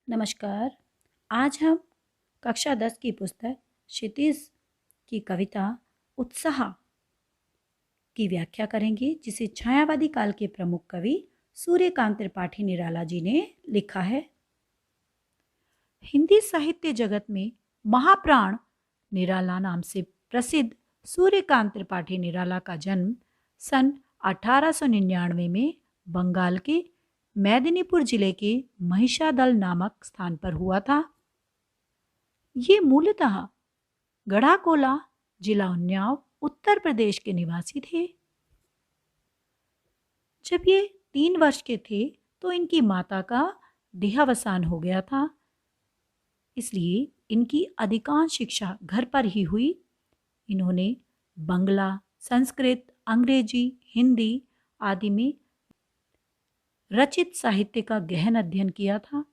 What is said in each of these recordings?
नमस्कार। आज हम कक्षा 10 की पुस्तक क्षितिज की कविता उत्साह की व्याख्या करेंगे, जिसे छायावादी काल के प्रमुख कवि सूर्यकांत त्रिपाठी निराला जी ने लिखा है। हिंदी साहित्य जगत में महाप्राण निराला नाम से प्रसिद्ध सूर्यकांत त्रिपाठी निराला का जन्म सन 1899 में बंगाल के मेदिनीपुर जिले के महिषादल नामक स्थान पर हुआ था। ये मूलतः गढ़ाकोला, जिला उन्नाव, उत्तर प्रदेश के निवासी थे। जब ये 3 वर्ष के थे तो इनकी माता का देहावसान हो गया था, इसलिए इनकी अधिकांश शिक्षा घर पर ही हुई। इन्होंने बंगला, संस्कृत, अंग्रेजी, हिंदी आदि में रचित साहित्य का गहन अध्ययन किया था।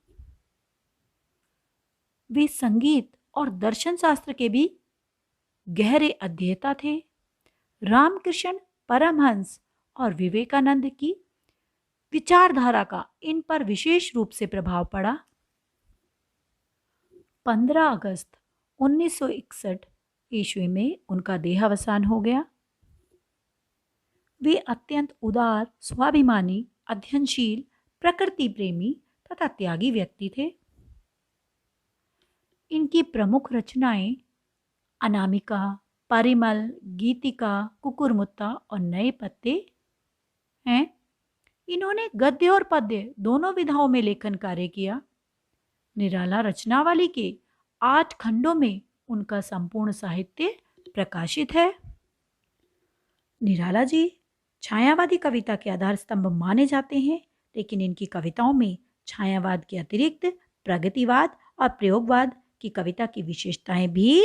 वे संगीत और दर्शन शास्त्र के भी गहरे अध्येता थे। रामकृष्ण परमहंस और विवेकानंद की विचारधारा का इन पर विशेष रूप से प्रभाव पड़ा। 15 अगस्त 1961 ईस्वी में उनका देहावसान हो गया। वे अत्यंत उदार, स्वाभिमानी, अध्ययनशील, प्रकृति प्रेमी तथा त्यागी व्यक्ति थे। इनकी प्रमुख रचनाएं अनामिका, परिमल, गीतिका, कुकुरमुत्ता और नए पत्ते हैं। इन्होंने गद्य और पद्य दोनों विधाओं में लेखन कार्य किया। निराला रचनावली के 8 खंडों में उनका संपूर्ण साहित्य प्रकाशित है। निराला जी छायावादी कविता के आधार स्तंभ माने जाते हैं, लेकिन इनकी कविताओं में छायावाद के अतिरिक्त प्रगतिवाद और प्रयोगवाद की कविता की विशेषताएं भी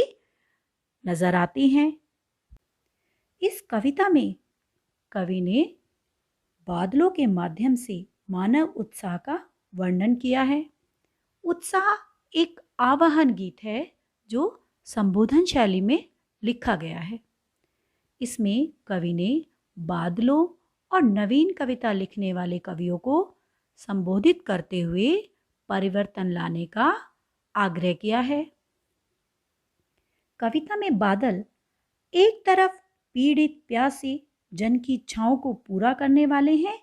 नजर आती हैं। इस कविता में कवि ने बादलों के माध्यम से मानव उत्साह का वर्णन किया है। उत्साह एक आवाहन गीत है जो संबोधन शैली में लिखा गया है। इसमें कवि ने बादलों और नवीन कविता लिखने वाले कवियों को संबोधित करते हुए परिवर्तन लाने का आग्रह किया है। कविता में बादल एक तरफ पीड़ित प्यासे जन की इच्छाओं को पूरा करने वाले हैं,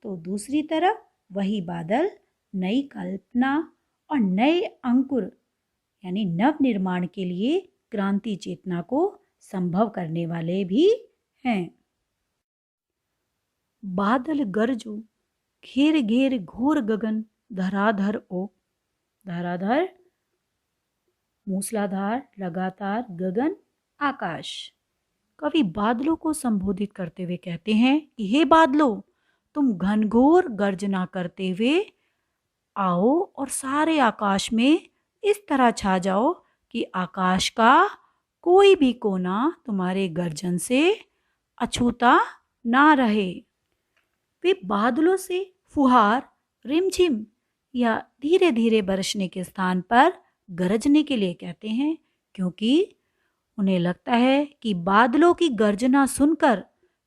तो दूसरी तरफ वही बादल नई कल्पना और नए अंकुर यानी नव निर्माण के लिए क्रांति चेतना को संभव करने वाले भी हैं। बादल गरजू घेर घेर घोर गगन धराधर ओ, धराधर मूसलाधार, लगातार, गगन, आकाश। कवि बादलों को संबोधित करते हुए कहते हैं कि हे बादलों, तुम घनघोर गर्जना करते हुए आओ और सारे आकाश में इस तरह छा जाओ कि आकाश का कोई भी कोना तुम्हारे गर्जन से अछूता ना रहे। वे बादलों से फुहार, रिमझिम या धीरे धीरे बरसने के स्थान पर गरजने के लिए कहते हैं, क्योंकि उन्हें लगता है कि बादलों की गर्जना सुनकर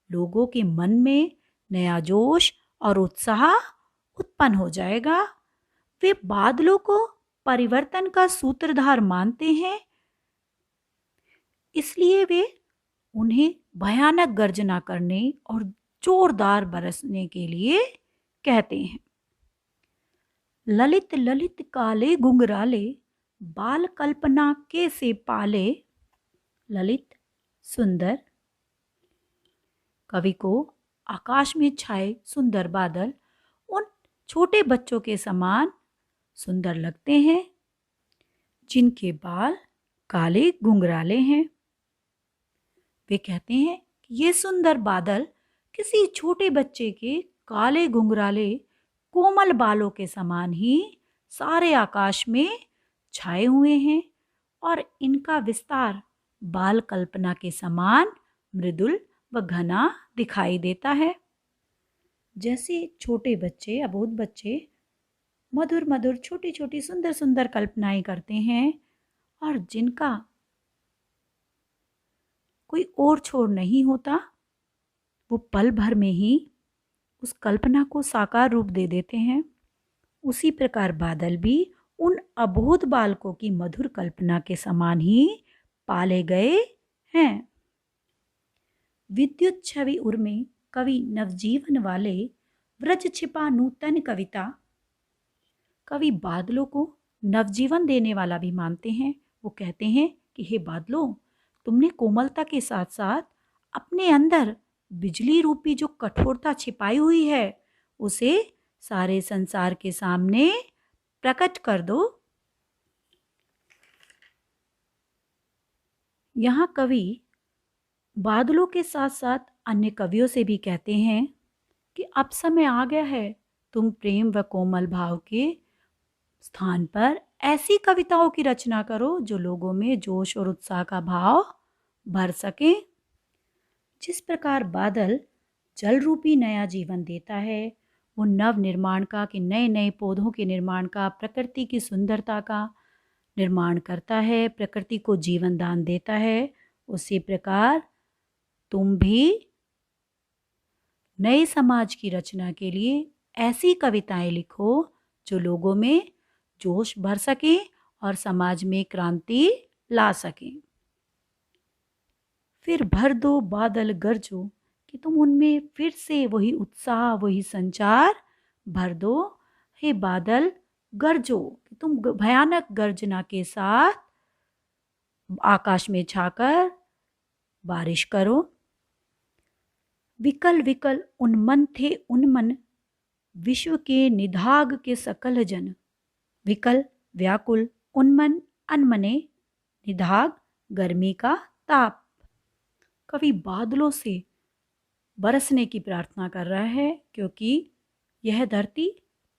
लोगों के मन में नया जोश और उत्साह उत्पन्न हो जाएगा। वे बादलों को परिवर्तन का सूत्रधार मानते हैं, इसलिए वे उन्हें भयानक गर्जना करने और जोरदार बरसने के लिए कहते हैं। ललित ललित काले घुंघराले बाल कल्पना के से पाले। ललित सुंदर। कवि को आकाश में छाए सुंदर बादल उन छोटे बच्चों के समान सुंदर लगते हैं जिनके बाल काले घुंघराले हैं। वे कहते हैं कि ये सुंदर बादल किसी छोटे बच्चे के काले घुंघराले कोमल बालों के समान ही सारे आकाश में छाए हुए हैं और इनका विस्तार बाल कल्पना के समान मृदुल व घना दिखाई देता है। जैसे छोटे बच्चे, अबोध बच्चे मधुर मधुर छोटी छोटी सुंदर सुंदर कल्पनाएं करते हैं और जिनका कोई और छोर नहीं होता, वो पल भर में ही उस कल्पना को साकार रूप दे देते हैं। उसी प्रकार बादल भी उन अबोध बालकों की मधुर कल्पना के समान ही पाले गए हैं। विद्युत छवि उर में कवि नवजीवन वाले व्रज छिपा नूतन कविता। कवि बादलों को नवजीवन देने वाला भी मानते हैं। वो कहते हैं कि हे बादलों, तुमने कोमलता के साथ साथ अपने अंदर बिजली रूपी जो कठोरता छिपाई हुई है उसे सारे संसार के सामने प्रकट कर दो। यहाँ कवि बादलों के साथ साथ अन्य कवियों से भी कहते हैं कि अब समय आ गया है, तुम प्रेम व कोमल भाव के स्थान पर ऐसी कविताओं की रचना करो जो लोगों में जोश और उत्साह का भाव भर सके। जिस प्रकार बादल जल रूपी नया जीवन देता है, वो नव निर्माण का, कि नए नए पौधों के निर्माण का, प्रकृति की सुंदरता का निर्माण करता है, प्रकृति को जीवन दान देता है, उसी प्रकार तुम भी नए समाज की रचना के लिए ऐसी कविताएं लिखो जो लोगों में जोश भर सके और समाज में क्रांति ला सके। फिर भर दो बादल गरजो, कि तुम उनमें फिर से वही उत्साह, वही संचार भर दो। हे बादल गरजो, कि तुम भयानक गर्जना के साथ आकाश में छाकर बारिश करो। विकल विकल उन्मन थे उन्मन, विश्व के निधाग के सकल जन। विकल व्याकुल, उन्मन अनमने, निधाग गर्मी का ताप। कवि बादलों से बरसने की प्रार्थना कर रहा है क्योंकि यह धरती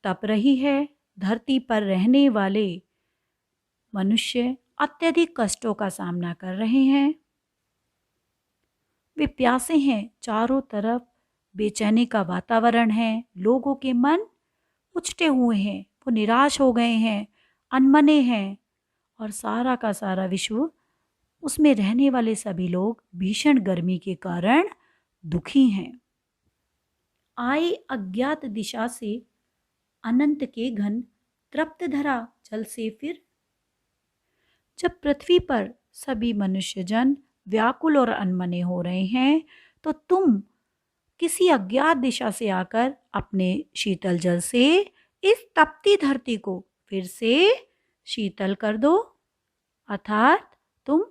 तप रही है। धरती पर रहने वाले मनुष्य अत्यधिक कष्टों का सामना कर रहे हैं। वे प्यासे हैं, चारों तरफ बेचैनी का वातावरण है, लोगों के मन उछटे हुए हैं, वो निराश हो गए हैं, अनमने हैं, और सारा का सारा विश्व, उसमें रहने वाले सभी लोग भीषण गर्मी के कारण दुखी हैं। आए अज्ञात दिशा से अनंत के घन, तृप्त धरा जल से फिर। जब पृथ्वी पर सभी मनुष्यजन व्याकुल और अनमने हो रहे हैं, तो तुम किसी अज्ञात दिशा से आकर अपने शीतल जल से इस तपती धरती को फिर से शीतल कर दो, अर्थात तुम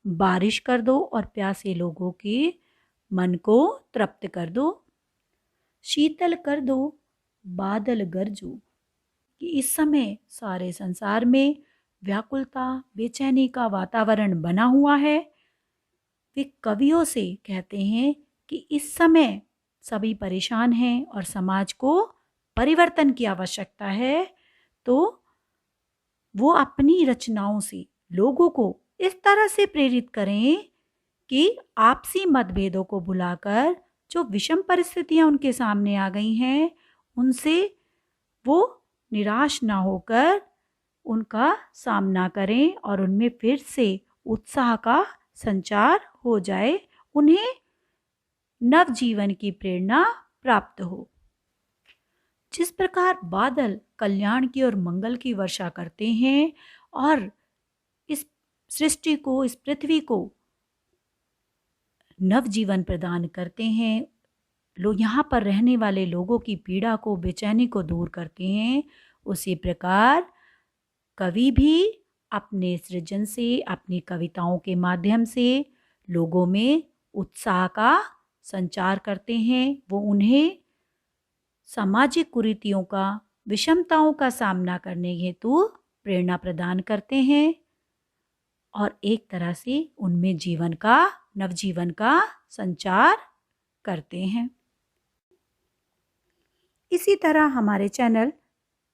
बारिश कर दो और प्यासे लोगों के मन को तृप्त कर दो। शीतल कर दो बादल गरजो, कि इस समय सारे संसार में व्याकुलता, बेचैनी का वातावरण बना हुआ है। वे कवियों से कहते हैं कि इस समय सभी परेशान हैं और समाज को परिवर्तन की आवश्यकता है, तो वो अपनी रचनाओं से लोगों को इस तरह से प्रेरित करें कि आपसी मतभेदों को भुलाकर जो विषम परिस्थितियां उनके सामने आ गई हैं, उनसे वो निराश ना होकर उनका सामना करें और उनमें फिर से उत्साह का संचार हो जाए, उन्हें नवजीवन की प्रेरणा प्राप्त हो। जिस प्रकार बादल कल्याण की और मंगल की वर्षा करते हैं और इस सृष्टि को, इस पृथ्वी को नवजीवन प्रदान करते हैं, यहाँ पर रहने वाले लोगों की पीड़ा को, बेचैनी को दूर करते हैं, उसी प्रकार कवि भी अपने सृजन से, अपनी कविताओं के माध्यम से लोगों में उत्साह का संचार करते हैं। वो उन्हें सामाजिक कुरीतियों का, विषमताओं का सामना करने हेतु प्रेरणा प्रदान करते हैं और एक तरह से उनमें जीवन का, नवजीवन का संचार करते हैं। इसी तरह हमारे चैनल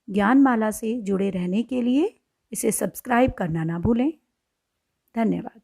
ज्ञानमाला से जुड़े रहने के लिए इसे सब्सक्राइब करना ना भूलें। धन्यवाद।